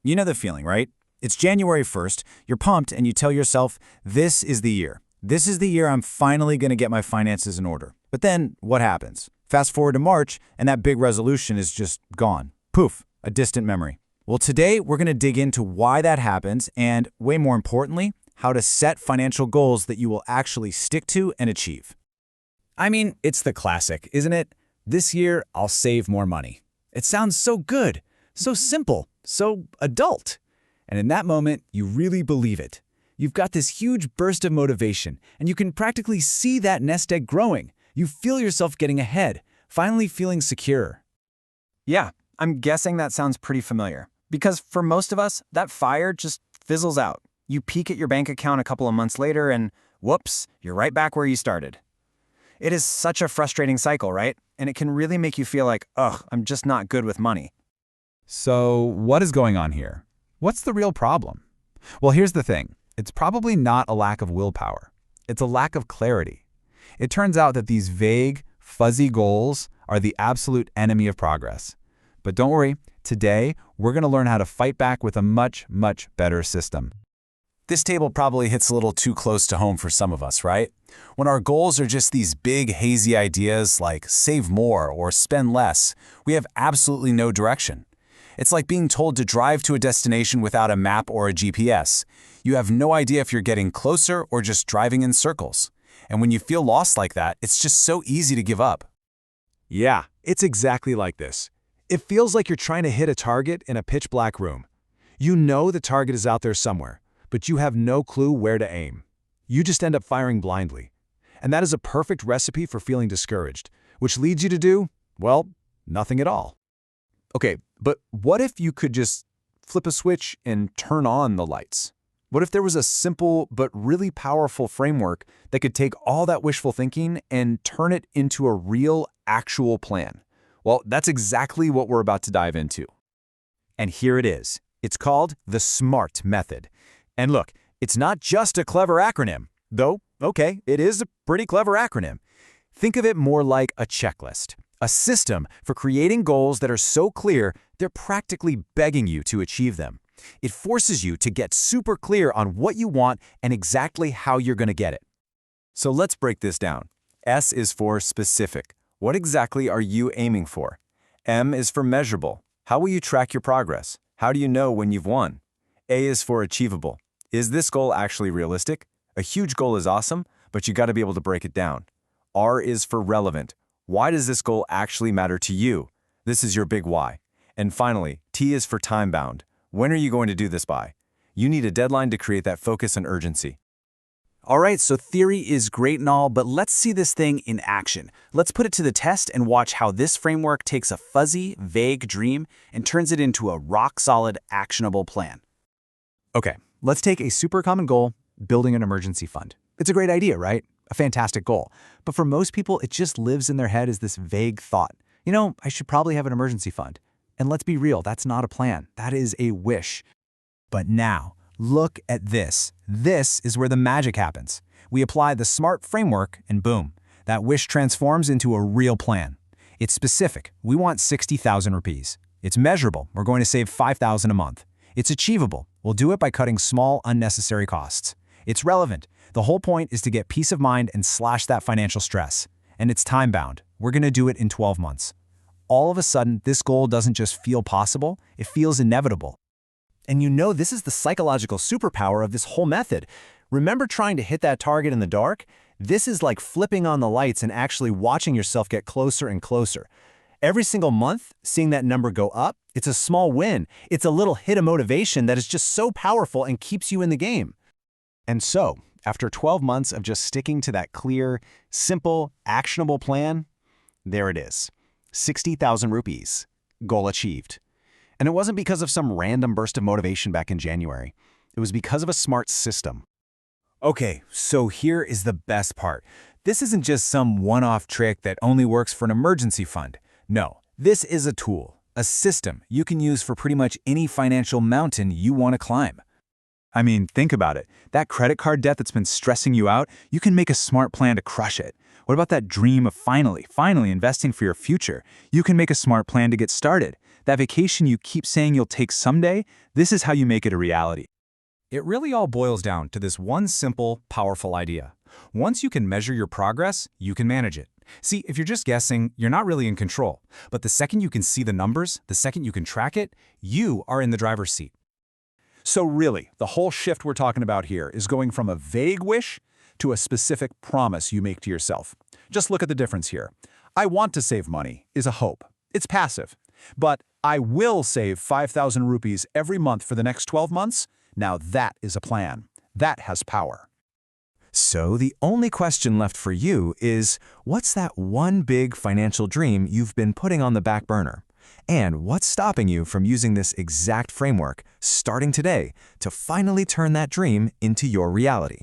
You know the feeling, right? It's January 1st, you're pumped, and you tell yourself, this is the year. This is the year I'm finally going to get my finances in order. But then, what happens? Fast forward to March, and that big resolution is just gone. Poof, a distant memory. Well, today we're going to dig into why that happens and, way more importantly, how to set financial goals that you will actually stick to and achieve. I mean, it's the classic, isn't it? This year, I'll save more money. It sounds so good, so simple, so adult. And in that moment, you really believe it. You've got this huge burst of motivation, and you can practically see that nest egg growing. You feel yourself getting ahead, finally feeling secure. Yeah, I'm guessing that sounds pretty familiar. Because for most of us, that fire just fizzles out. You peek at your bank account a couple of months later and, whoops, you're right back where you started. It is such a frustrating cycle, right? And it can really make you feel like, ugh, I'm just not good with money. So what is going on here? What's the real problem? Well, here's the thing. It's probably not a lack of willpower. It's a lack of clarity. It turns out that these vague, fuzzy goals are the absolute enemy of progress. But don't worry, today we're going to learn how to fight back with a much, much better system. This table probably hits a little too close to home for some of us, right? When our goals are just these big, hazy ideas like save more or spend less, we have absolutely no direction. It's like being told to drive to a destination without a map or a GPS. You have no idea if you're getting closer or just driving in circles. And when you feel lost like that, it's just so easy to give up. Yeah, it's exactly like this. It feels like you're trying to hit a target in a pitch-black room. You know the target is out there somewhere, but you have no clue where to aim. You just end up firing blindly. And that is a perfect recipe for feeling discouraged, which leads you to do, well, nothing at all. Okay, but what if you could just flip a switch and turn on the lights? What if there was a simple but really powerful framework that could take all that wishful thinking and turn it into a real, actual plan? Well, that's exactly what we're about to dive into. And here it is. It's called the SMART method. And look, it's not just a clever acronym, though, okay, it is a pretty clever acronym. Think of it more like a checklist, a system for creating goals that are so clear they're practically begging you to achieve them. It forces you to get super clear on what you want and exactly how you're going to get it. So let's break this down. S is for specific. What exactly are you aiming for? M is for measurable. How will you track your progress? How do you know when you've won? A is for achievable. Is this goal actually realistic? A huge goal is awesome, but you got to be able to break it down. R is for relevant. Why does this goal actually matter to you? This is your big why. And finally, T is for time-bound. When are you going to do this by? You need a deadline to create that focus and urgency. All right, so theory is great and all, but let's see this thing in action. Let's put it to the test and watch how this framework takes a fuzzy, vague dream and turns it into a rock-solid, actionable plan. Okay, let's take a super common goal, building an emergency fund. It's a great idea, right? A fantastic goal. But for most people, it just lives in their head as this vague thought. You know, I should probably have an emergency fund. And let's be real, that's not a plan. That is a wish. But now, look at this. This is where the magic happens. We apply the SMART framework and boom, that wish transforms into a real plan. It's specific. We want 60,000 rupees. It's measurable. We're going to save 5,000 a month. It's achievable. We'll do it by cutting small, unnecessary costs. It's relevant. The whole point is to get peace of mind and slash that financial stress. And it's time-bound. We're going to do it in 12 months. All of a sudden, this goal doesn't just feel possible, it feels inevitable. And you know this is the psychological superpower of this whole method. Remember trying to hit that target in the dark? This is like flipping on the lights and actually watching yourself get closer and closer. Every single month, seeing that number go up, it's a small win. It's a little hit of motivation that is just so powerful and keeps you in the game. And so, after 12 months of just sticking to that clear, simple, actionable plan, there it is. 60,000 rupees. Goal achieved. And it wasn't because of some random burst of motivation back in January. It was because of a smart system. Okay, so here is the best part. This isn't just some one-off trick that only works for an emergency fund. No, this is a tool, a system you can use for pretty much any financial mountain you want to climb. I mean, think about it. That credit card debt that's been stressing you out, you can make a smart plan to crush it. What about that dream of finally investing for your future? You can make a smart plan to get started. That vacation you keep saying you'll take someday, this is how you make it a reality. It really all boils down to this one simple, powerful idea. Once you can measure your progress, you can manage it. See, if you're just guessing, you're not really in control. But the second you can see the numbers, the second you can track it, you are in the driver's seat. So really, the whole shift we're talking about here is going from a vague wish to a specific promise you make to yourself. Just look at the difference here. I want to save money is a hope. It's passive. But I will save 5,000 rupees every month for the next 12 months. Now that is a plan. That has power. So the only question left for you is, what's that one big financial dream you've been putting on the back burner? And what's stopping you from using this exact framework, starting today, to finally turn that dream into your reality?